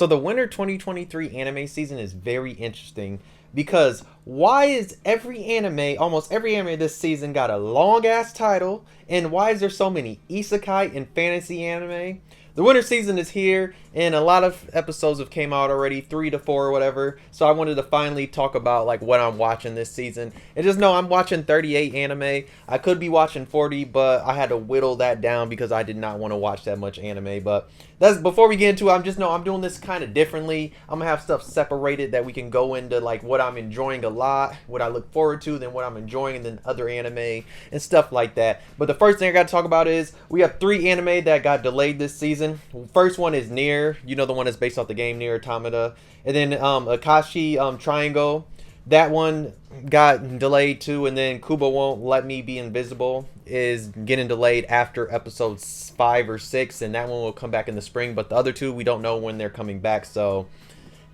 So the winter 2023 anime season is very interesting because why is almost every anime this season got a long ass title, and why is there so many isekai and fantasy anime? The winter season is here, and a lot of episodes have came out already, 3 to 4 or whatever. So I wanted to finally talk about like what I'm watching this season. And just know I'm watching 38 anime. I could be watching 40, but I had to whittle that down because I did not want to watch that much anime. But that's before we get into it. I'm doing this kind of differently. I'm gonna have stuff separated that we can go into like what I'm enjoying a lot, what I look forward to, then what I'm enjoying, and then other anime and stuff like that. But the first thing I got to talk about is we have 3 anime that got delayed this season. First one is NieR, the one that's based off the game NieR Automata, and then Ayakashi Triangle. That one got delayed too, and then Kubo Won't Let Me Be Invisible is getting delayed after episodes 5 or 6, and that one will come back in the spring. But the other 2, we don't know when they're coming back, so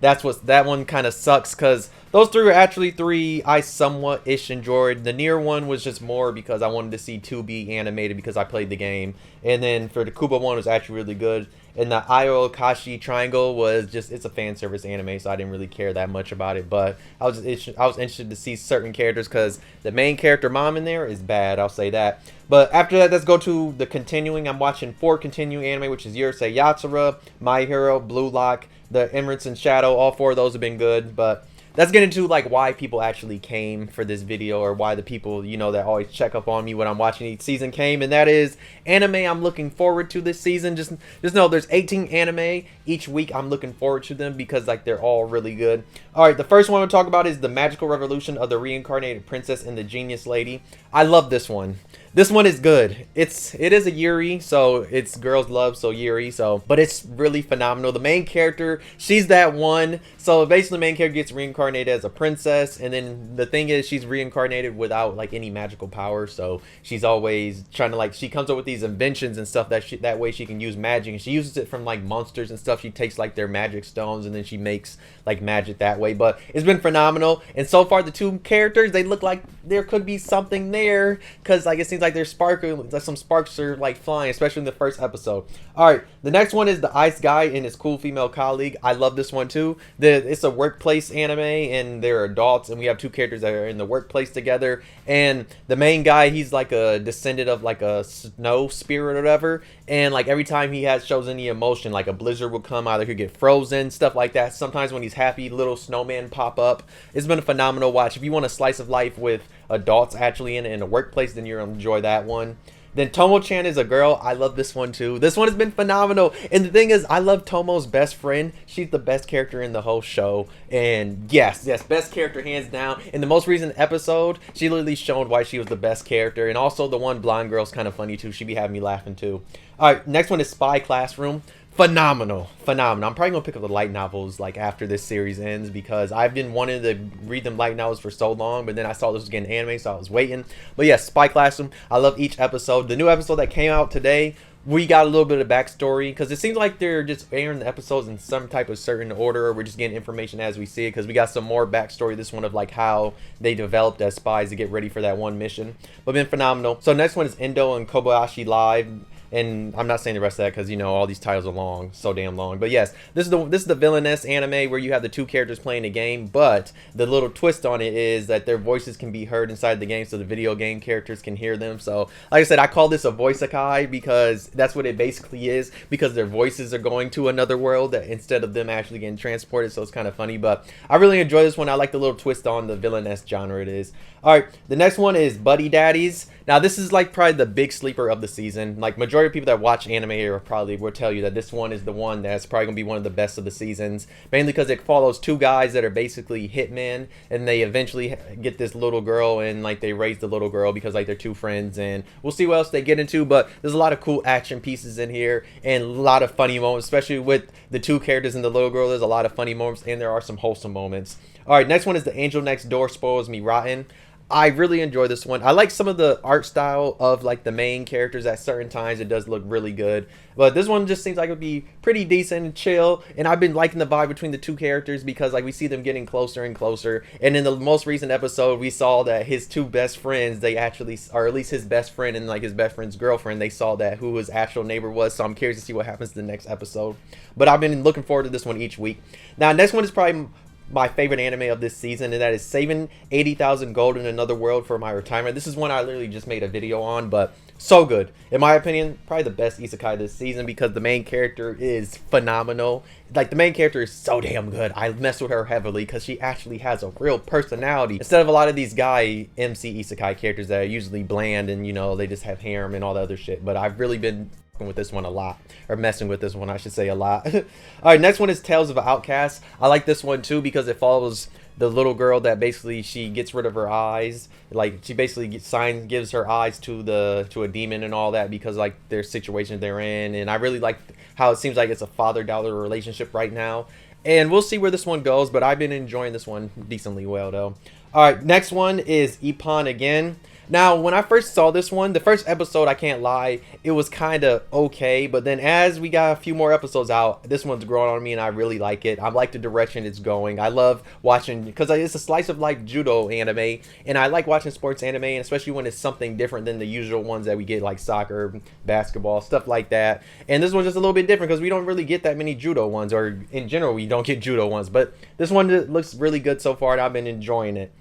that one kind of sucks because those 3 are actually 3 I somewhat ish enjoyed. The NieR one was just more because I wanted to see 2B animated because I played the game, and then for the Kubo one was actually really good. And the Ayakashi Triangle was just, it's a fan service anime, so I didn't really care that much about it. But I was interested to see certain characters because the main character mom in there is bad, I'll say that. But after that, let's go to the continuing. I'm watching 4 continuing anime, which is URUSEI YATSURA, My Hero, Blue Lock, The Emeralds and Shadow. All 4 of those have been good, but let's get into like why people actually came for this video, or why the people that always check up on me when I'm watching each season came. And that is anime I'm looking forward to this season. Just know there's 18 anime each week. I'm looking forward to them because like they're all really good. All right, the first one we'll talk about is the magical revolution of the Reincarnated Princess and the Genius Lady. I love this one. This one is good. It is a Yuri, so it's girls love, so Yuri, but it's really phenomenal. The main character, she's that one. So basically the main character gets reincarnated as a princess, and then the thing is she's reincarnated without like any magical power. So she's always trying to like, she comes up with these inventions and stuff that way she can use magic, and she uses it from like monsters and stuff. She takes like their magic stones and then she makes like magic that way. But it's been phenomenal, and so far the 2 characters, they look like there could be something there because like it seems like there's sparkling, like some sparks are like flying, especially in the first episode. All right, the next one is the Ice Guy and his cool female colleague. I love this one too. It's a workplace anime, and they're adults, and we have 2 characters that are in the workplace together. And the main guy, he's like a descendant of like a snow spirit or whatever, and like every time he shows any emotion, like a blizzard will come, either he'll get frozen, stuff like that. Sometimes when he's happy, little snowmen pop up. It's been a phenomenal watch. If you want a slice of life with adults actually in a workplace, then you'll enjoy that one. Then Tomo-chan Is a Girl. I love this one too. This one has been phenomenal. And the thing is, I love Tomo's best friend. She's the best character in the whole show. And yes, best character hands down. In the most recent episode, she literally showed why she was the best character. And also the one blonde girl's kind of funny too. She be having me laughing too. All right, next one is Spy Classroom. Phenomenal. I'm probably gonna pick up the light novels like after this series ends because I've been wanting to read them light novels for so long, but then I saw this was getting anime, so I was waiting. But yes, Spy Classroom, I love each episode. The new episode that came out today, we got a little bit of backstory because it seems like they're just airing the episodes in some type of certain order, or we're just getting information as we see it, because we got some more backstory this one of like how they developed as spies to get ready for that one mission. But been phenomenal. So next one is Endo and Kobayashi Live. And I'm not saying the rest of that because all these titles are long, so damn long. But yes, this is the villainess anime where you have the 2 characters playing a game, but the little twist on it is that their voices can be heard inside the game, so the video game characters can hear them. So like I said, I call this a voice isekai because that's what it basically is, because their voices are going to another world instead of them actually getting transported. So it's kind of funny, but I really enjoy this one. I like the little twist on the villainess genre it is. All right, the next one is Buddy Daddies. Now this is like probably the big sleeper of the season. Like majority of people that watch anime or probably will tell you that this one is the one that's probably gonna be one of the best of the seasons, mainly because it follows 2 guys that are basically hitmen, and they eventually get this little girl, and like they raise the little girl because like they're 2 friends, and we'll see what else they get into. But there's a lot of cool action pieces in here and a lot of funny moments, especially with the 2 characters and the little girl. There's a lot of funny moments, and there are some wholesome moments. All right, next one is The Angel Next Door Spoils Me Rotten. I really enjoy this one. I like some of the art style of like the main characters at certain times. It does look really good. But this one just seems like it would be pretty decent and chill. And I've been liking the vibe between the two characters because like we see them getting closer and closer. And in the most recent episode, we saw that his two best friends, they actually, or at least his best friend and like his best friend's girlfriend, they saw that who his actual neighbor was. So I'm curious to see what happens in the next episode. But I've been looking forward to this one each week. Now, next one is probably my favorite anime of this season, and that is Saving 80,000 Gold in Another World for My Retirement. This is one I literally just made a video on, but so good. In my opinion, probably the best isekai this season because the main character is phenomenal. Like, the main character is so damn good. I mess with her heavily because she actually has a real personality. Instead of a lot of these guy MC isekai characters that are usually bland and, you know, they just have harem and all the other shit. But I've really been with this one a lot, or messing with this one I should say a lot. All right, next one is Tales of an Outcast. I like this one too because it follows the little girl that basically she gets rid of her eyes, like she basically gives her eyes to a demon and all that because like their situation they're in. And I really like how it seems like it's a father-daughter relationship right now, and we'll see where this one goes, but I've been enjoying this one decently well though. All right, next one is Ippon again. Now, when I first saw this one, the first episode, I can't lie, it was kind of okay. But then as we got a few more episodes out, this one's growing on me and I really like it. I like the direction it's going. I love watching, because it's a slice of life judo anime. And I like watching sports anime, and especially when it's something different than the usual ones that we get, like soccer, basketball, stuff like that. And this one's just a little bit different because we don't really get that many judo ones, or in general, we don't get judo ones. But this one looks really good so far and I've been enjoying it.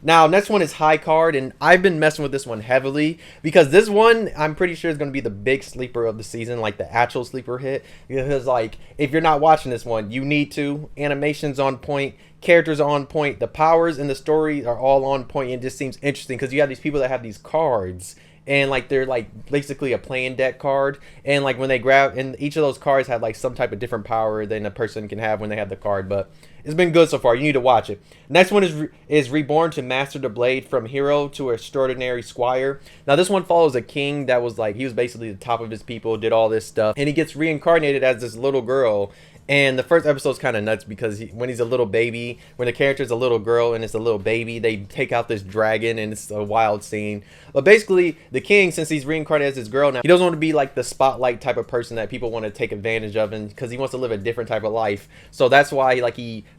Now, next one is High Card, and I've been messing with this one heavily because this one, I'm pretty sure is going to be the big sleeper of the season, like the actual sleeper hit. Because, like, if you're not watching this one, you need to. Animation's on point, characters are on point, the powers and the story are all on point. It just seems interesting because you have these people that have these cards, and like they're like basically a playing deck card, and like when they grab, and each of those cards have like some type of different power than a person can have when they have the card. But it's been good so far. You need to watch it. Next one is Reborn to Master the Blade from Hero to Extraordinary Squire. Now this one follows a king that was like, he was basically the top of his people, did all this stuff, and he gets reincarnated as this little girl. And the first episode's kind of nuts because when he's a little baby, when the character's a little girl and it's a little baby, they take out this dragon and it's a wild scene. But basically, the king, since he's reincarnated as this girl now, he doesn't want to be like the spotlight type of person that people want to take advantage of, and because he wants to live a different type of life. So that's why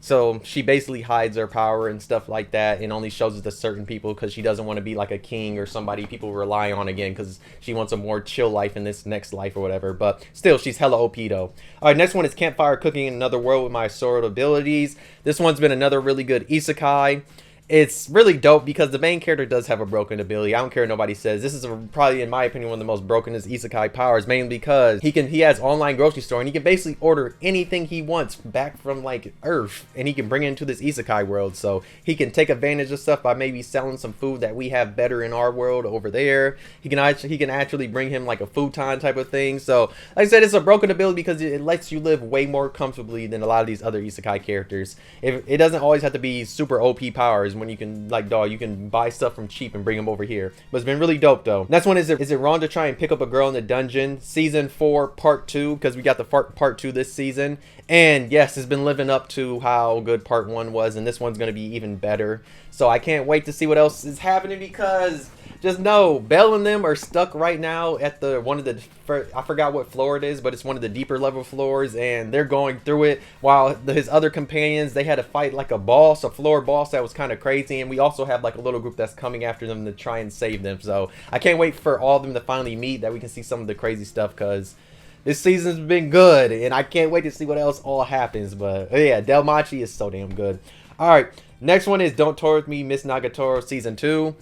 so she basically hides her power and stuff like that and only shows it to certain people because she doesn't want to be like a king or somebody people rely on again, because she wants a more chill life in this next life or whatever. But still, she's hella OP though. All right, next one is Campfire Cooking in Another World with My Sword Abilities. This one's been another really good isekai. It's really dope because the main character does have a broken ability. I don't care what nobody says. This is probably, in my opinion, one of the most brokenest isekai powers, mainly because he has online grocery store and he can basically order anything he wants back from like Earth, and he can bring it into this isekai world. So he can take advantage of stuff by maybe selling some food that we have better in our world over there. He can actually bring him like a futon type of thing. So like I said, it's a broken ability because it lets you live way more comfortably than a lot of these other isekai characters. It doesn't always have to be super OP powers. When you can, like, dog, you can buy stuff from cheap and bring them over here. But it's been really dope though. Next one is it wrong to try and pick up a girl in the dungeon? Season 4 part 2, because we got the part 2 this season. And yes, it's been living up to how good part 1 was, and this one's going to be even better. So I can't wait to see what else is happening, because just know Belle and them are stuck right now at I forgot what floor it is, but it's one of the deeper level floors, and they're going through it while his other companions, they had to fight like a floor boss that was kind of crazy. And we also have like a little group that's coming after them to try and save them. So I can't wait for all of them to finally meet, that we can see some of the crazy stuff, because this season's been good and I can't wait to see what else all happens. But yeah, DanMachi is so damn good. All right, next one is Don't Tour With Me, Miss Nagatoro Season 2.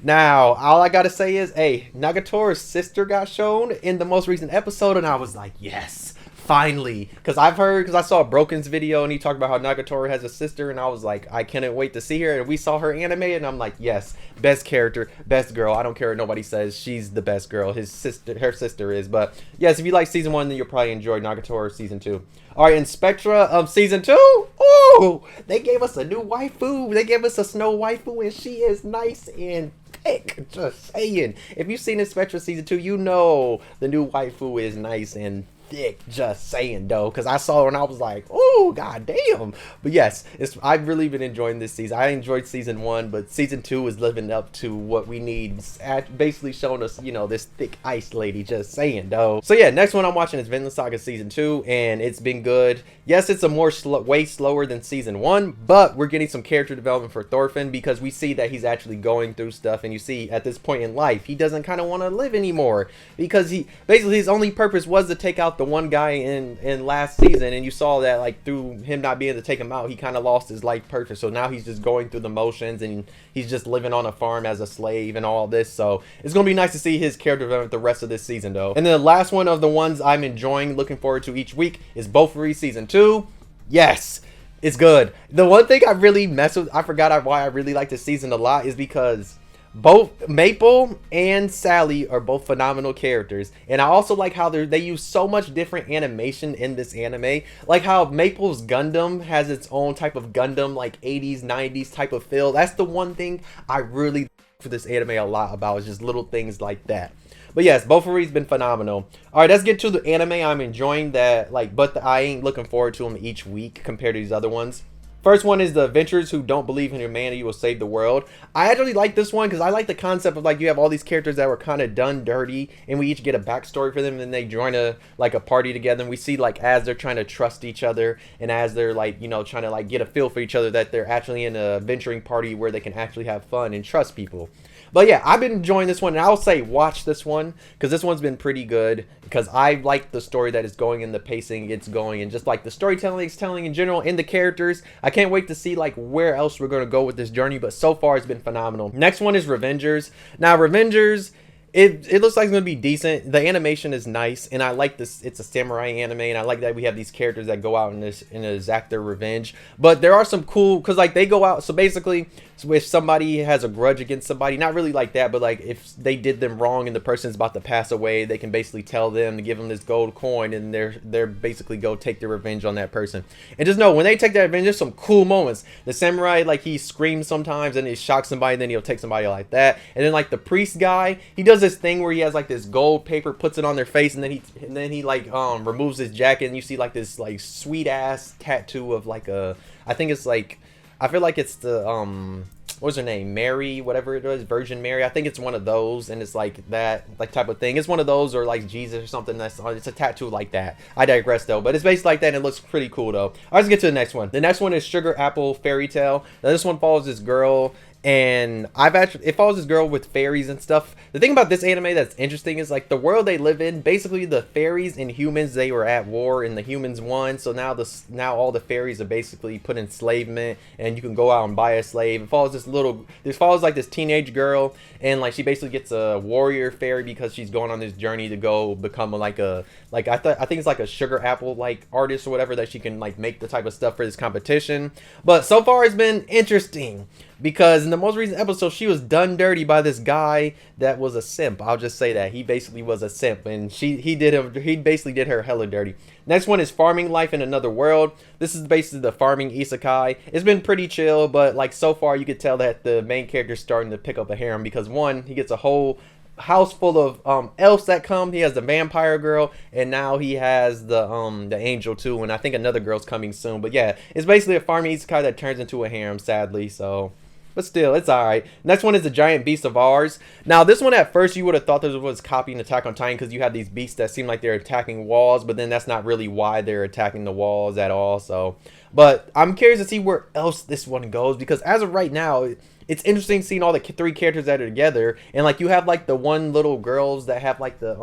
Now, all I gotta say is, hey, Nagatoro's sister got shown in the most recent episode, and I was like, yes, finally. Because I saw Broken's video, and he talked about how Nagatoro has a sister, and I was like, I cannot wait to see her. And we saw her animated, and I'm like, yes, best character, best girl. I don't care what nobody says, she's the best girl. Her sister is. But yes, if you like Season 1, then you'll probably enjoy Nagatoro Season 2. All right, in Spectre of Season 2, oh, they gave us a new waifu. They gave us a snow waifu, and she is nice and thick. Just saying. If you've seen in Spectre Season 2, you know the new waifu is nice and thick, just saying though, because I saw it and I was like, oh god damn. But yes, I've really been enjoying this season. I enjoyed season 1, but season 2 is living up to what we need. It's basically showing us, you know, this thick ice lady, just saying though. So yeah, next one I'm watching is Vinland Saga season 2, and it's been good. Yes, it's a more way slower than season 1, but we're getting some character development for Thorfinn, because we see that he's actually going through stuff, and you see at this point in life he doesn't kind of want to live anymore, because he basically, his only purpose was to take out the one guy in last season, and you saw that like through him not being able to take him out, he kind of lost his life purpose. So now he's just going through the motions, and he's just living on a farm as a slave and all this. So it's gonna be nice to see his character development the rest of this season though. And then the last one of the ones I'm enjoying, looking forward to each week, is BOFURI season 2. Yes, it's good. The one thing I really mess with, I forgot why I really like this season a lot, is because both Maple and Sally are both phenomenal characters, and I also like how they use so much different animation in this anime. Like how Maple's Gundam has its own type of Gundam, like 80s 90s type of feel. That's the one thing I really for this anime a lot about, is just little things like that. But yes, BOFURI's been phenomenal. All right, let's get to the anime I'm enjoying that, like, but I ain't looking forward to them each week compared to these other ones. First one is the adventurers who don't believe in humanity will save the world. I actually like this one because I like the concept of, like, you have all these characters that were kind of done dirty, and we each get a backstory for them, and then they join a party together, and we see, like, as they're trying to trust each other, and as they're, like, you know, trying to, like, get a feel for each other, that they're actually in a venturing party where they can actually have fun and trust people. But yeah, I've been enjoying this one, and I'll say watch this one, because this one's been pretty good, because I like the story that is going, and the pacing it's going, and just like the storytelling it's telling in general, and the characters. I can't wait to see like where else we're going to go with this journey, but so far it's been phenomenal. Next one is Revengers. Now Revengers, it looks like it's going to be decent. The animation is nice, and I like this. It's a samurai anime, and I like that we have these characters that go out and exact their revenge. But there are some cool, because like they go out, so basically, so if somebody has a grudge against somebody, not really like that, but like if they did them wrong and the person's about to pass away, they can basically tell them to give them this gold coin, and they're basically go take their revenge on that person. And just know, when they take that revenge, there's some cool moments. The samurai, like, he screams sometimes and he shocks somebody, and then he'll take somebody like that. And then like the priest guy, he does this thing where he has like this gold paper, puts it on their face, and then he like removes his jacket, and you see like this like sweet ass tattoo of like a, I think it's like, I feel like it's the what's her name, Mary, whatever it was, Virgin Mary. I think it's one of those, and it's like that like type of thing. It's one of those, or like Jesus or something. It's a tattoo like that. I digress though, but it's basically like that, and it looks pretty cool though. All right, let's get to the next one. The next one is Sugar Apple Fairy Tale. Now this one follows this girl, and it follows this girl with fairies and stuff. The thing about this anime that's interesting is like the world they live in, basically the fairies and humans, they were at war and the humans won. So now all the fairies are basically put in enslavement, and you can go out and buy a slave. It follows like this teenage girl, and like she basically gets a warrior fairy because she's going on this journey to go become I think it's like a sugar apple like artist or whatever, that she can like make the type of stuff for this competition. But so far it's been interesting, because in the most recent episode she was done dirty by this guy that was a simp. I'll just say that he basically was a simp, and he basically did her hella dirty. Next one is Farming Life in Another World. This is basically the farming isekai. It's been pretty chill, but like so far you could tell that the main character's starting to pick up a harem, because one, he gets a whole house full of elves that come. He has the vampire girl, and now he has the angel too, and I think another girl's coming soon. But yeah, it's basically a farming isekai that turns into a harem, sadly. So, but still, it's alright. Next one is the giant Beasts of Ars. Now, this one at first you would have thought this was copying Attack on Titan, because you have these beasts that seem like they're attacking walls, but then that's not really why they're attacking the walls at all. So, but I'm curious to see where else this one goes, because as of right now, it's interesting seeing all the three characters that are together, and like you have like the one little girls that have like the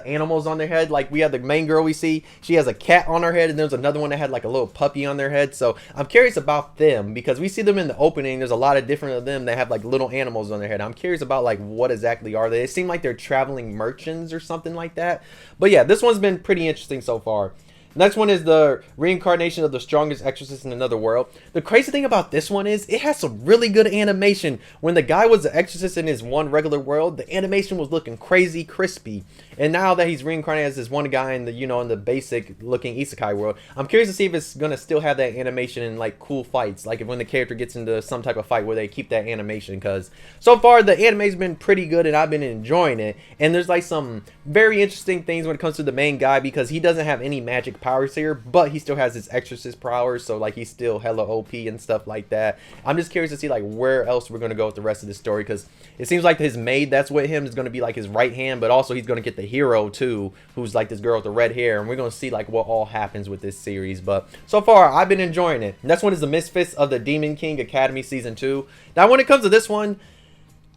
animals on their head. Like we have the main girl we see, she has a cat on her head, and there's another one that had like a little puppy on their head. So I'm curious about them, because we see them in the opening. There's a lot of different of them that have like little animals on their head. I'm curious about like what exactly are they. They seem like they're traveling merchants or something like that. But yeah, this one's been pretty interesting so far. Next one is the reincarnation of the strongest exorcist in another world. The crazy thing about this one is it has some really good animation. When the guy was the exorcist in his one regular world, the animation was looking crazy crispy. And now that he's reincarnated as this one guy in the, you know, in the basic looking isekai world, I'm curious to see if it's gonna still have that animation and like cool fights, like if when the character gets into some type of fight where they keep that animation, because so far the anime's been pretty good and I've been enjoying it. And there's like some very interesting things when it comes to the main guy, because he doesn't have any magic powers here, but he still has his exorcist powers, so like he's still hella OP and stuff like that. I'm just curious to see like where else we're gonna go with the rest of the story, because it seems like his maid that's with him is gonna be like his right hand, but also he's gonna get the hero too, who's like this girl with the red hair, and we're gonna see like what all happens with this series. But so far I've been enjoying it. Next one is the Misfits of the Demon King Academy Season 2. Now when it comes to this one,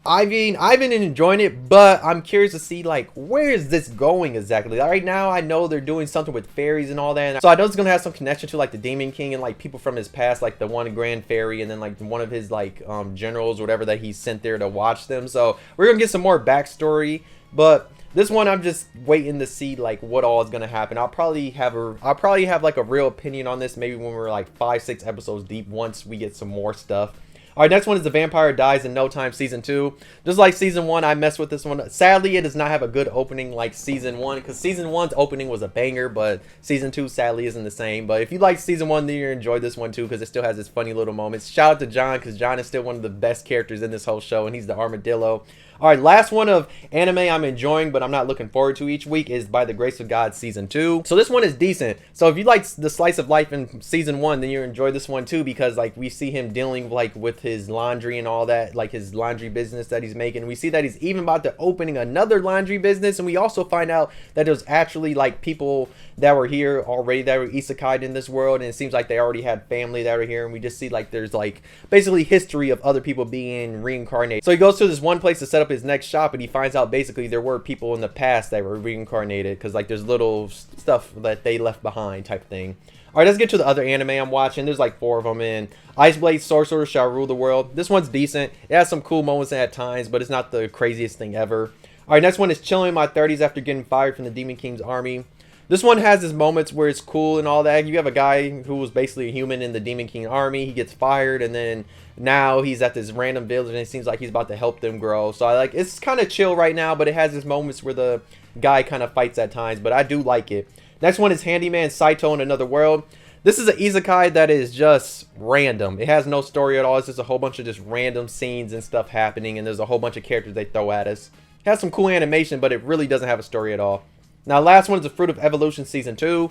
I've been enjoying it, but I'm curious to see like where is this going exactly. Right now I know they're doing something with fairies and all that, and so I know it's gonna have some connection to like the Demon King and like people from his past, like the one grand fairy and then like one of his like generals or whatever that he sent there to watch them. So we're gonna get some more backstory, but this one I'm just waiting to see like what all is gonna happen. I'll probably have like a real opinion on this maybe when we're like 5-6 episodes deep, once we get some more stuff. Alright, next one is The Vampire Dies in No Time Season 2. Just like Season 1, I messed with this one. Sadly, it does not have a good opening like Season 1, because Season 1's opening was a banger, but Season 2 sadly isn't the same. But if you like Season 1, then you enjoy this one too, because it still has its funny little moments. Shout out to John, because John is still one of the best characters in this whole show, and he's the armadillo. Alright, last one of anime I'm enjoying, but I'm not looking forward to each week, is By the Grace of God Season 2. So this one is decent. So if you like the slice of life in Season 1, then you enjoy this one too, because like we see him dealing like with his laundry and all that, like his laundry business that he's making. We see that he's even about to opening another laundry business, and we also find out that there's actually like people that were here already that were isekai'd in this world, and it seems like they already had family that were here, and we just see like there's like basically history of other people being reincarnated. So he goes to this one place to set up his next shop, and he finds out basically there were people in the past that were reincarnated, because like there's little stuff that they left behind type thing. Alright, let's get to the other anime I'm watching. There's like 4 of them in. Blade Sorcerer Shall Rule the World. This one's decent. It has some cool moments at times, but it's not the craziest thing ever. Alright, next one is Chilling in My 30s After Getting Fired from the Demon King's Army. This one has its moments where it's cool and all that. You have a guy who was basically a human in the Demon King army. He gets fired, and then now he's at this random village, and it seems like he's about to help them grow. So I like, it's kind of chill right now, but it has its moments where the guy kind of fights at times, but I do like it. Next one is Handyman Saito in Another World. This is an isekai that is just random. It has no story at all. It's just a whole bunch of just random scenes and stuff happening, and there's a whole bunch of characters they throw at us. It has some cool animation, but it really doesn't have a story at all. Now, last one is The Fruit of Evolution Season 2.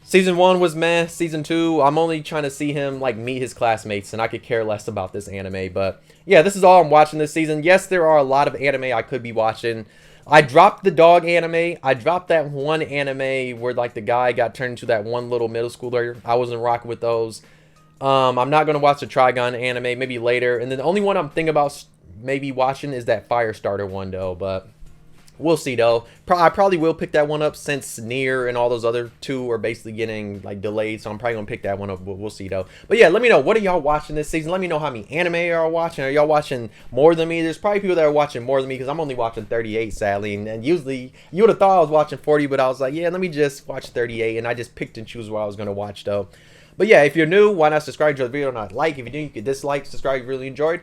Season 1 was meh. Season 2, I'm only trying to see him like meet his classmates, and I could care less about this anime. But yeah, this is all I'm watching this season. Yes, there are a lot of anime I could be watching. I dropped the dog anime. I dropped that one anime where like the guy got turned into that one little middle schooler. I wasn't rocking with those. I'm not going to watch the Trigun anime, maybe later. And then the only one I'm thinking about maybe watching is that Firestarter one though, but we'll see though. I probably will pick that one up, since NieR and all those other 2 are basically getting like delayed, so I'm probably gonna pick that one up, but we'll see though. But yeah, let me know, what are y'all watching this season? Let me know how many anime y'all watching. Are y'all watching more than me? There's probably people that are watching more than me, because I'm only watching 38 sadly, and usually you would have thought I was watching 40, but I was like, yeah, let me just watch 38, and I just picked and choose what I was gonna watch though. But yeah, if you're new, why not subscribe to the video and not like? If you do, you could dislike, subscribe if you really enjoyed.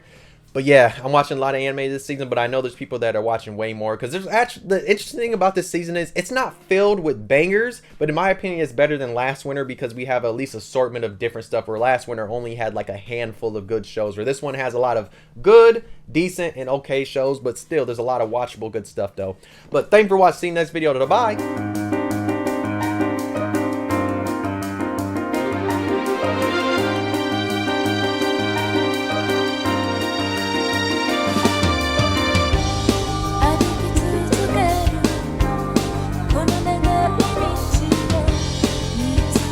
But yeah, I'm watching a lot of anime this season, but I know there's people that are watching way more, because there's actually, the interesting thing about this season is it's not filled with bangers, but in my opinion it's better than last winter, because we have at least assortment of different stuff, where last winter only had like a handful of good shows, where this one has a lot of good, decent, and okay shows, but still there's a lot of watchable good stuff though. But thank you for watching. See you next video. Bye.